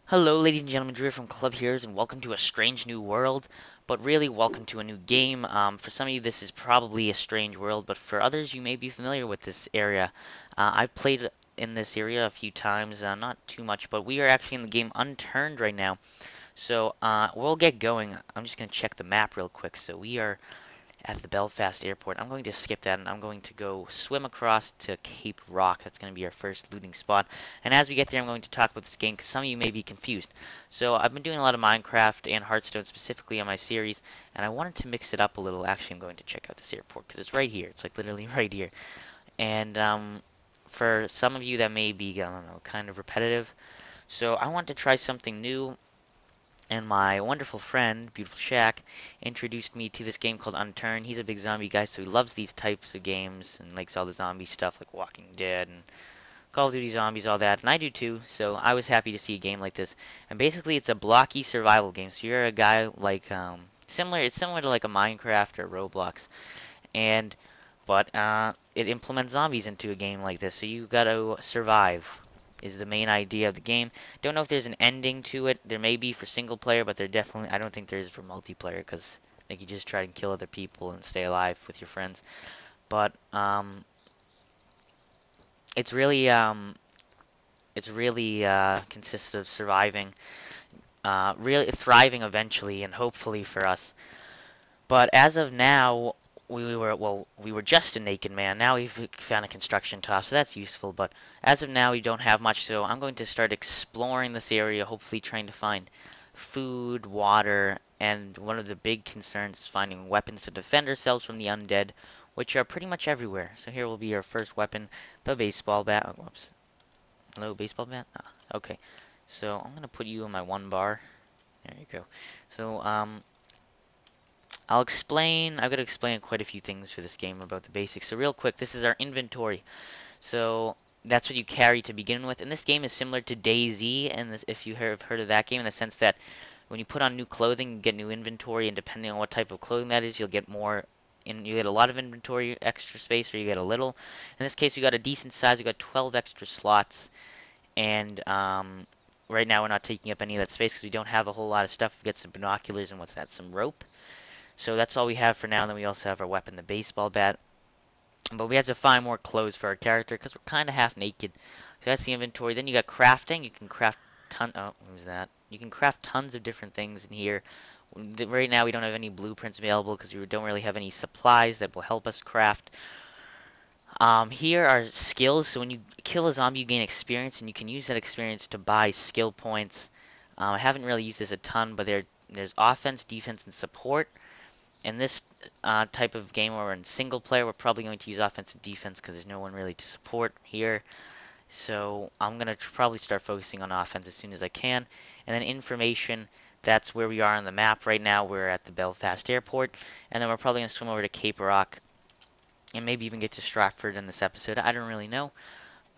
Hello, ladies and gentlemen, Drew from Club Heroes, and welcome to a strange new world. But really, welcome to a new game. For some of you, this is probably a strange world, but for others, you may be familiar with this area. I've played in this area a few times, not too much, but we are actually in the game Unturned right now. So we'll get going. I'm just going to check the map real quick. So we are at the Belfast airport. I'm going to skip that and I'm going to go swim across to Cape Rock. That's going to be our first looting spot. And as we get there, I'm going to talk about this game because some of you may be confused. So I've been doing a lot of Minecraft and Hearthstone specifically on my series, and I wanted to mix it up a little. Actually, I'm going to check out this airport because it's right here. It's like literally right here. And for some of you that may be, I don't know, kind of repetitive. So I want to try something new, and my wonderful friend, Beautiful Shaq, introduced me to this game called Unturned. He's a big zombie guy, so he loves these types of games and likes all the zombie stuff like Walking Dead and Call of Duty Zombies, all that, and I do too, so I was happy to see a game like this. And basically, it's a blocky survival game, so you're a guy like, it's similar to like a Minecraft or Roblox, and, but it implements zombies into a game like this, so you gotta survive is the main idea of the game. Don't know if there's an ending to it. There may be for single player, but there definitely, I don't think there is for multiplayer, because I think you just try and kill other people and stay alive with your friends. But it's really consists of surviving, really thriving eventually, and hopefully for us. But as of now, we were just a naked man. Now we've found a construction top, so that's useful. But as of now, we don't have much. So I'm going to start exploring this area, hopefully trying to find food, water, and one of the big concerns is finding weapons to defend ourselves from the undead, which are pretty much everywhere. So here will be our first weapon, the baseball bat. Oh, whoops. Hello, baseball bat? Ah, okay. So I'm gonna put you in my one bar. There you go. So I've got to explain quite a few things for this game about the basics. So real quick, this is our inventory. So that's what you carry to begin with. And this game is similar to DayZ, and this, if you have heard of that game, in the sense that when you put on new clothing, you get new inventory, and depending on what type of clothing that is, you'll get more. You get a lot of inventory, extra space, or you get a little. In this case, we got a decent size. We got 12 extra slots, and right now we're not taking up any of that space because we don't have a whole lot of stuff. We got some binoculars and what's that? Some rope. So that's all we have for now. And then we also have our weapon, the baseball bat. But we have to find more clothes for our character because we're kind of half naked. So that's the inventory. Then you got crafting. You can craft Oh, what was that? You can craft tons of different things in here. Right now we don't have any blueprints available because we don't really have any supplies that will help us craft. Here are skills. So when you kill a zombie, you gain experience, and you can use that experience to buy skill points. I haven't really used this a ton, but there's offense, defense, and support. In this type of game where we're in single player, we're probably going to use offense and defense because there's no one really to support here. So I'm going to probably start focusing on offense as soon as I can. And then information, that's where we are on the map right now. We're at the Belfast airport. And then we're probably going to swim over to Cape Rock and maybe even get to Stratford in this episode. I don't really know.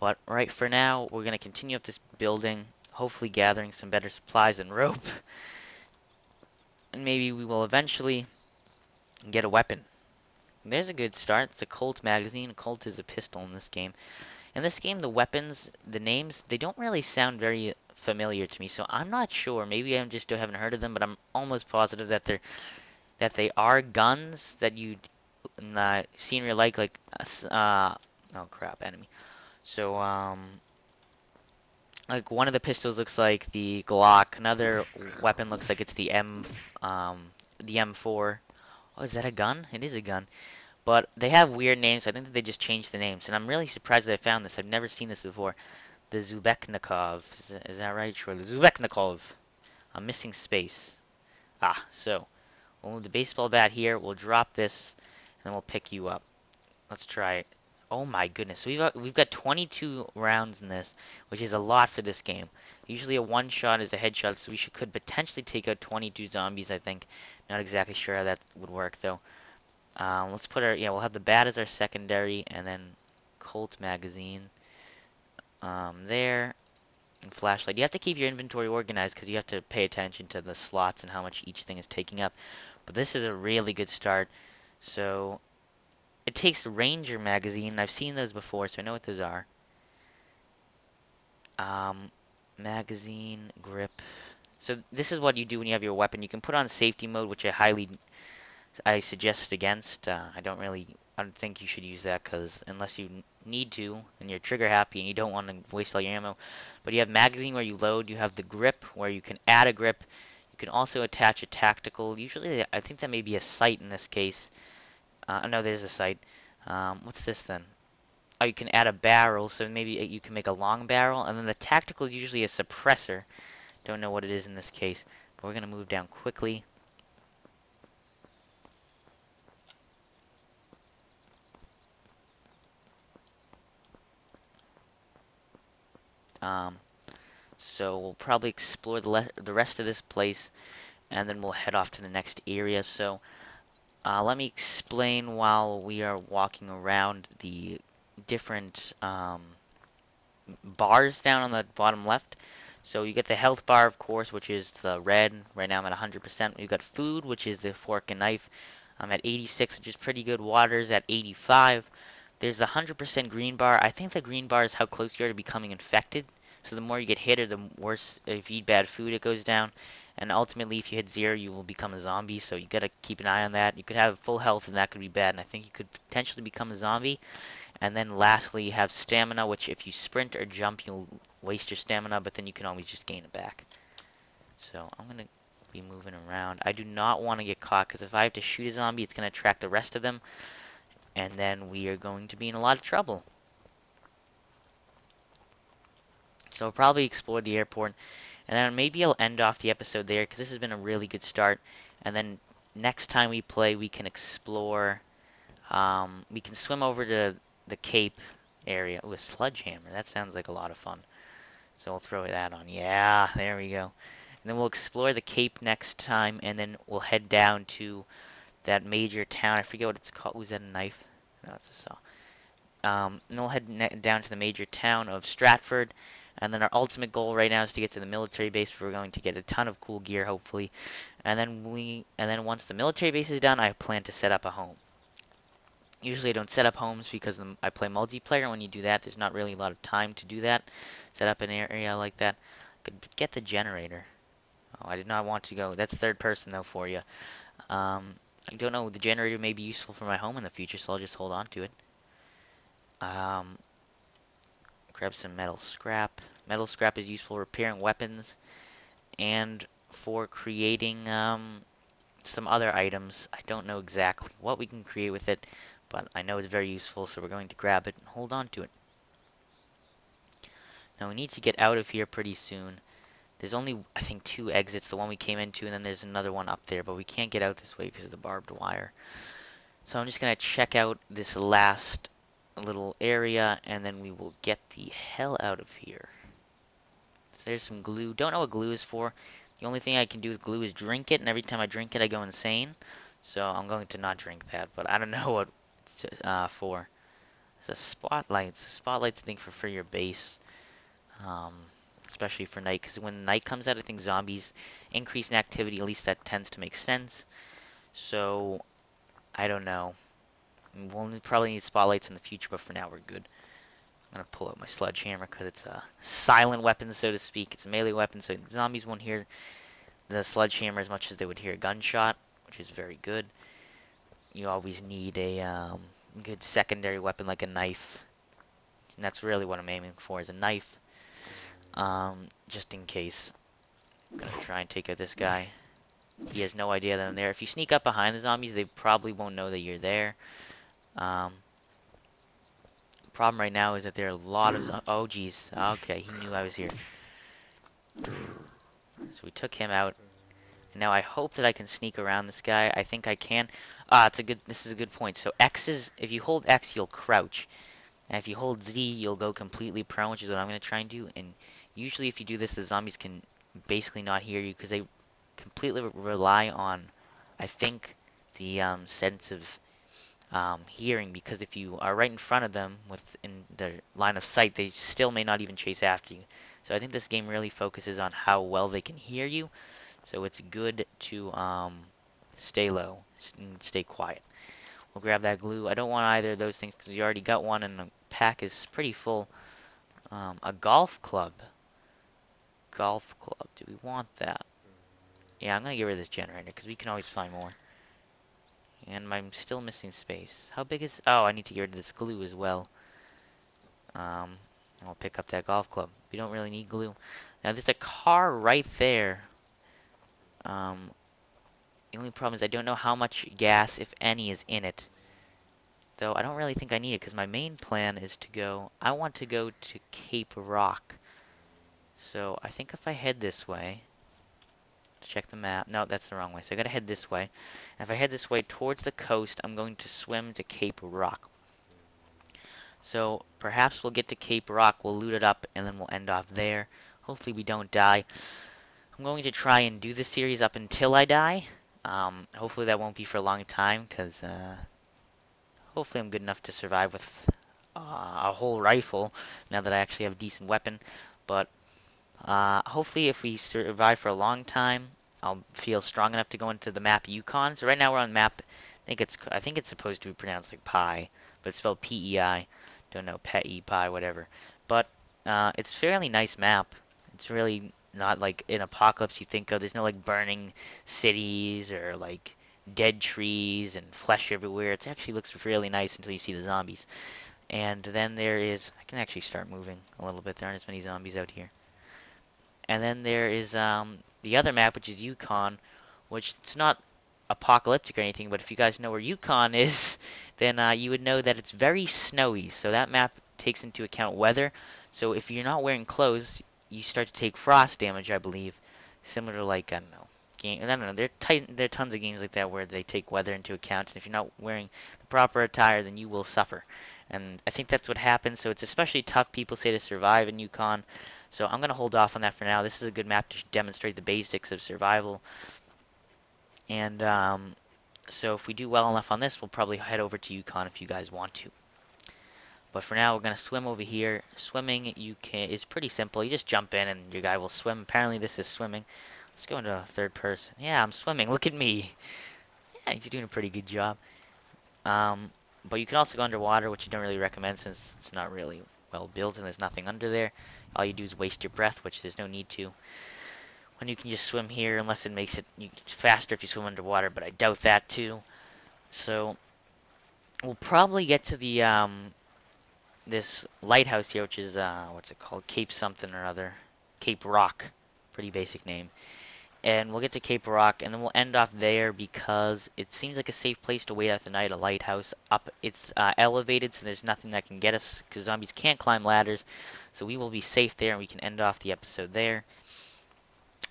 But right for now, we're going to continue up this building, hopefully gathering some better supplies and rope. And maybe we will eventually get a weapon. There's a good start. It's a Colt magazine. A Colt is a pistol in this game. In this game, the weapons, the names, they don't really sound very familiar to me. So I'm not sure. Maybe I just still haven't heard of them, but I'm almost positive that they are guns that you see in real life, like oh crap, enemy. So like one of the pistols looks like the Glock. Another weapon looks like it's the M4. Oh, is that a gun? It is a gun. But they have weird names. I think that they just changed the names. And I'm really surprised that I found this. I've never seen this before. The Zubeknikov. Is that right? Sure. The Zubeknikov. I'm missing space. Ah, so. We'll move the baseball bat here. We'll drop this. And then we'll pick you up. Let's try it. Oh my goodness. So we've got 22 rounds in this, which is a lot for this game. Usually a one shot is a headshot, so we could potentially take out 22 zombies, I think. Not exactly sure how that would work, though. Let's put we'll have the bat as our secondary, and then Colt magazine, there, and flashlight. You have to keep your inventory organized because you have to pay attention to the slots and how much each thing is taking up. But this is a really good start. So, it takes Ranger magazine. I've seen those before, so I know what those are. magazine, grip. So this is what you do when you have your weapon. You can put on safety mode, which I suggest against. I don't think you should use that because unless you need to and you're trigger happy and you don't want to waste all your ammo. But you have magazine where you load. You have the grip where you can add a grip. You can also attach a tactical. Usually, I think that may be a sight in this case. No, there's a sight. What's this then? Oh, you can add a barrel, so maybe you can make a long barrel. And then the tactical is usually a suppressor. Don't know what it is in this case. But we're going to move down quickly. Um, so we'll probably explore the rest of this place, and then we'll head off to the next area. So let me explain while we are walking around the different bars down on the bottom left. So you get the health bar, of course, which is the red. Right now I'm at 100%. You've got food, which is the fork and knife. I'm at 86, which is pretty good. Water's at 85. There's the 100% green bar. I think the green bar is how close you are to becoming infected. So the more you get hit, or the worse, if you eat bad food, it goes down. And ultimately, if you hit 0, you will become a zombie. So you gotta keep an eye on that. You could have full health, and that could be bad. And I think you could potentially become a zombie. And then lastly, you have stamina, which if you sprint or jump, you'll waste your stamina, but then you can always just gain it back. So I'm going to be moving around. I do not want to get caught, because if I have to shoot a zombie, it's going to attract the rest of them, and then we are going to be in a lot of trouble. So I'll probably explore the airport, and then maybe I'll end off the episode there, because this has been a really good start. And then next time we play, we can explore, we can swim over to the Cape area. Ooh, a sledgehammer. That sounds like a lot of fun. So we'll throw that on. Yeah, there we go. And then we'll explore the Cape next time, and then we'll head down to that major town. I forget what it's called. Was that a knife? No, it's a saw. And we'll head down to the major town of Stratford. And then our ultimate goal right now is to get to the military base, where we're going to get a ton of cool gear, hopefully. And then once the military base is done, I plan to set up a home. Usually I don't set up homes because I play multiplayer, and when you do that, there's not really a lot of time to do that. Set up an area like that. Could get the generator. Oh, I did not want to go. That's third person, though, for you. I don't know. The generator may be useful for my home in the future, so I'll just hold on to it. Grab some metal scrap. Metal scrap is useful for repairing weapons and for creating some other items. I don't know exactly what we can create with it, but I know it's very useful, so we're going to grab it and hold on to it. Now we need to get out of here pretty soon. There's only, I think, 2 exits, the one we came into, and then there's another one up there, but we can't get out this way because of the barbed wire. So I'm just going to check out this last little area, and then we will get the hell out of here. So there's some glue. Don't know what glue is for. The only thing I can do with glue is drink it, and every time I drink it, I go insane. So I'm going to not drink that, but I don't know what it's for. It's a spotlight. It's a spotlight's, I think, for your base. Especially for night, because when night comes out, I think zombies increase in activity. At least that tends to make sense. So, I don't know. We'll probably need spotlights in the future, but for now we're good. I'm going to pull out my sledgehammer because it's a silent weapon, so to speak. It's a melee weapon, so zombies won't hear the sledgehammer as much as they would hear a gunshot, which is very good. You always need a good secondary weapon like a knife. And that's really what I'm aiming for, is a knife. Just in case. I'm gonna try and take out this guy. He has no idea that I'm there. If you sneak up behind the zombies, they probably won't know that you're there. Problem right now is that there are a lot of oh geez. Okay, he knew I was here. So we took him out. And now I hope that I can sneak around this guy. I think I can. This is a good point. So X is, if you hold X, you'll crouch. And if you hold Z, you'll go completely prone, which is what I'm going to try and do. And usually if you do this, the zombies can basically not hear you, because they completely rely on, I think, the sense of hearing. Because if you are right in front of them, within their line of sight, they still may not even chase after you. So I think this game really focuses on how well they can hear you. So it's good to stay low and stay quiet. We'll grab that glue. I don't want either of those things because we already got one, and the pack is pretty full. A golf club. golf club. Do we want that? Yeah, I'm gonna get rid of this generator because we can always find more. And I'm still missing space. How big is... Oh, I need to get rid of this glue as well. I'll pick up that golf club. We don't really need glue. Now, there's a car right there. Um, the only problem is I don't know how much gas, if any, is in it. Though I don't really think I need it because my main plan is to go... I want to go to Cape Rock. So I think if I head this way... Let's check the map. No, that's the wrong way. So I gotta head this way. And if I head this way towards the coast, I'm going to swim to Cape Rock. So perhaps we'll get to Cape Rock, we'll loot it up, and then we'll end off there. Hopefully we don't die. I'm going to try and do this series up until I die. Hopefully that won't be for a long time, because hopefully I'm good enough to survive with a whole rifle, now that I actually have a decent weapon. But hopefully if we survive for a long time, I'll feel strong enough to go into the map Yukon. So right now we're on map, I think it's supposed to be pronounced like pie, but it's spelled P-E-I. Don't know, Pet-E, pie, whatever. But it's a fairly nice map. It's really not like an apocalypse you think of. There's no like burning cities or like dead trees and flesh everywhere. It actually looks really nice until you see the zombies. And then there is... I can actually start moving a little bit. There aren't as many zombies out here. And then there is the other map, which is Yukon, which it's not apocalyptic or anything, but if you guys know where Yukon is, then you would know that it's very snowy. So that map takes into account weather. So if you're not wearing clothes, you start to take frost damage, I believe. Similar to like, I don't know. I don't know. There are tons of games like that where they take weather into account, and if you're not wearing the proper attire, then you will suffer. And I think that's what happens. So it's especially tough, people say, to survive in Yukon. So I'm going to hold off on that for now. This is a good map to demonstrate the basics of survival. And so if we do well enough on this, we'll probably head over to Yukon if you guys want to. But for now, we're going to swim over here. Swimming is pretty simple. You just jump in and your guy will swim. Apparently this is swimming. Let's go into third person. Yeah, I'm swimming. Look at me. Yeah, you're doing a pretty good job. But you can also go underwater, which I don't really recommend since it's not really well built and there's nothing under there. All you do is waste your breath, which there's no need to. When you can just swim here, unless it makes it faster if you swim underwater, but I doubt that too. So we'll probably get to the this lighthouse here, which is what's it called? Cape something or other. Cape Rock. Pretty basic name. And we'll get to Cape Rock, and then we'll end off there because it seems like a safe place to wait out the night. A lighthouse up, it's elevated, so there's nothing that can get us because zombies can't climb ladders. So we will be safe there, and we can end off the episode there.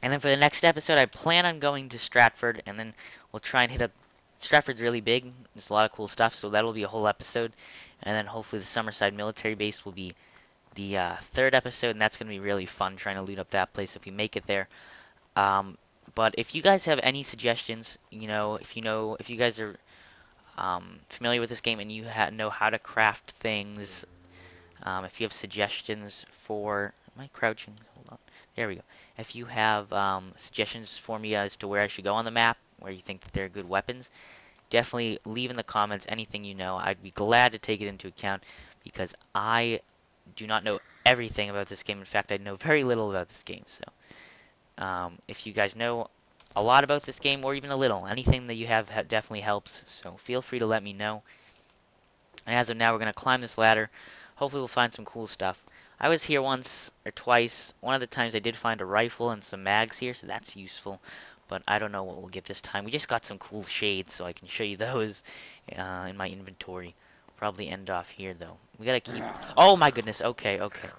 And then for the next episode, I plan on going to Stratford, and then we'll try and hit up. Stratford's really big. There's a lot of cool stuff, so that'll be a whole episode. And then hopefully the Summerside military base will be the third episode, and that's going to be really fun trying to loot up that place if we make it there. But if you guys have any suggestions, if you guys are familiar with this game and you know how to craft things, if you have suggestions for, am I crouching? Hold on. There we go. If you have suggestions for me as to where I should go on the map, where you think that they're good weapons, definitely leave in the comments anything you know. I'd be glad to take it into account because I do not know everything about this game. In fact, I know very little about this game. So if you guys know a lot about this game or even a little, anything that you have definitely helps. So feel free to let me know. And as of now, we're going to climb this ladder. Hopefully we'll find some cool stuff. I was here once or twice. One of the times I did find a rifle and some mags here, so that's useful. But I don't know what we'll get this time. We just got some cool shades, so I can show you those in my inventory. Probably end off here, though. We gotta keep... Oh, my goodness. Okay, okay.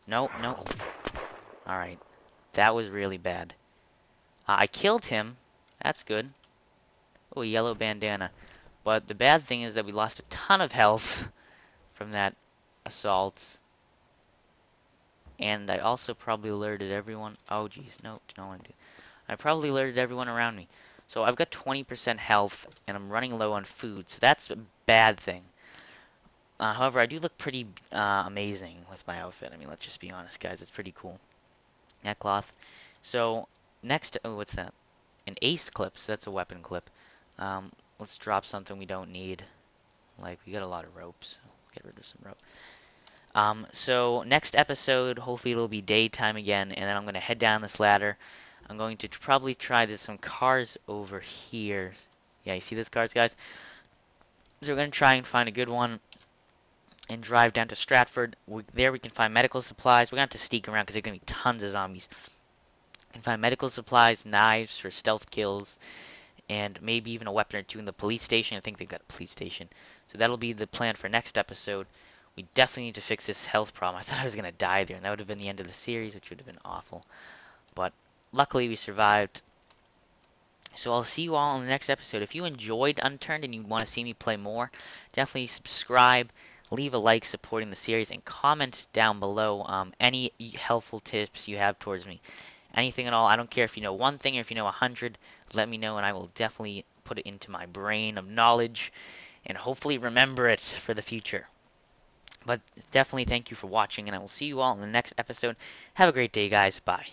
No, no. Alright. That was really bad. I killed him. That's good. Oh, yellow bandana. But the bad thing is that we lost a ton of health from that assault. And I also probably alerted everyone. Oh, jeez. No, don't want to do. I probably alerted everyone around me. So I've got 20% health, and I'm running low on food. So that's a bad thing. However, I do look pretty amazing with my outfit. I mean, let's just be honest, guys. It's pretty cool. Neckcloth. So next, oh, what's that? An ace clip. So that's a weapon clip. Let's drop something we don't need. Like, we got a lot of ropes. Get rid of some rope. So next episode, hopefully it'll be daytime again, and then I'm gonna head down this ladder. I'm going to probably try there's some cars over here. Yeah, you see these cars, guys? So we're gonna try and find a good one and drive down to Stratford. There we can find medical supplies. We're gonna have to sneak around because there's gonna be tons of zombies. We can find medical supplies, knives for stealth kills, and maybe even a weapon or two in the police station. I think they've got a police station. So that'll be the plan for next episode. We definitely need to fix this health problem. I thought I was gonna die there, and that would have been the end of the series, which would have been awful. But luckily we survived. So I'll see you all in the next episode. If you enjoyed Unturned and you want to see me play more, definitely subscribe, leave a like supporting the series, and comment down below any helpful tips you have towards me. Anything at all. I don't care if you know one thing or if you know 100. Let me know and I will definitely put it into my brain of knowledge and hopefully remember it for the future. But definitely thank you for watching, and I will see you all in the next episode. Have a great day, guys. Bye.